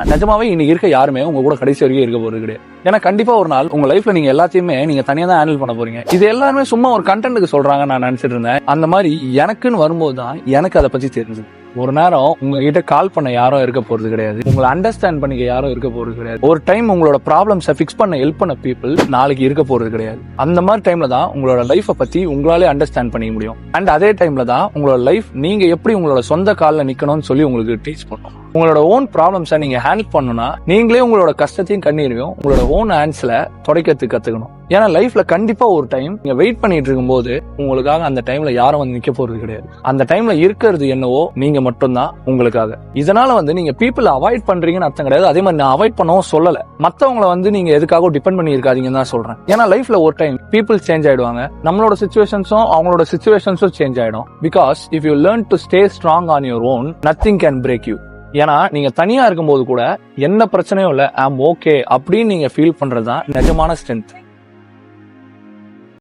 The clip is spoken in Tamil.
நிஜமாவே இன்னைக்கு இருக்க யாருமே உங்க கூட கடைசி வரைக்கும் இருக்க போறது கிடையாது. ஏன்னா கண்டிப்பா ஒரு நாள் உங்க லைஃப்ல நீங்க எல்லாத்தையுமே நீங்க தனியா தான் ஹேண்டில் பண்ண போறீங்க. இது எல்லாருமே சும்மா ஒரு கண்டென்ட்டுக்கு சொல்றாங்க நான் நினைச்சிட்டு இருந்தேன். அந்த மாதிரி எனக்குன்னு வரும்போது தான் எனக்கு அதை பத்தி தெரிஞ்சது. ஒரு நேரம் உங்ககிட்ட கால் பண்ண யாரும் இருக்க போறது கிடையாது. உங்களை அண்டர்ஸ்டாண்ட் பண்ணிக்க யாரும் இருக்க போறது கிடையாது. ஒரு டைம் உங்களோட ப்ராப்ளம்ஸை ஃபிக்ஸ் பண்ண ஹெல்ப் பண்ண பீப்புள் நாளைக்கு இருக்க போறது கிடையாது. அந்த மாதிரி டைம்ல தான் உங்களோட லைஃபை பத்தி உங்களாலே அண்டர்ஸ்டாண்ட் பண்ணிக்க முடியும். அண்ட் அதே டைம்ல தான் உங்களோட லைஃப் நீங்க எப்படி உங்களோட சொந்த காலில் நிக்கணும்னு சொல்லி உங்களுக்கு டீச் பண்ணும். உங்களோட ஓன் ப்ராப்ளம்ஸை நீங்க ஹேண்டில் பண்ணணும்னா நீங்களே உங்களோட கஷ்டத்தையும் கண்ணீரையும் உங்களோட ஓன் ஹேண்ட்ஸ்ல தொடக்கிறதுக்கு கத்துக்கணும். ஏன்னா லைஃப்ல கண்டிப்பா ஒரு டைம் நீங்க வெயிட் பண்ணிட்டு இருக்கும் போது உங்களுக்காக அந்த டைம்ல யாரும் வந்து நிக்க போறது கிடையாது. அந்த டைம்ல இருக்கிறது என்னவோ நீங்க மட்டும்தான் உங்களுக்காக. இதனால நீங்க பீப்புள் அவாய்ட் பண்றீங்கன்னு அர்த்தம் கிடையாது. அதே மாதிரி நான் அவாய்ட் பண்ணவும் சொல்லல. மத்தவங்களை நீங்க எதுக்காக டிபெண்ட் பண்ணி இருக்காதீங்கன்னு தான் சொல்றேன். ஏன்னா லைஃப்ல ஒரு டைம் பீப்புள் சேஞ்ச் ஆயிடுவாங்க. நம்மளோட சிச்சுவேஷன்ஸும் அவங்களோட சிச்சுவேஷன்ஸும் சேஞ்ச் ஆயிடும். Because if you learn to stay strong on your own, nothing can break you. ஏன்னா நீங்க தனியா இருக்கும்போது கூட என்ன பிரச்சனையும் இல்ல, ஐ அம் ஓகே அப்படின்னு நீங்க ஃபீல் பண்றதுதான் நிஜமான ஸ்ட்ரென்த்.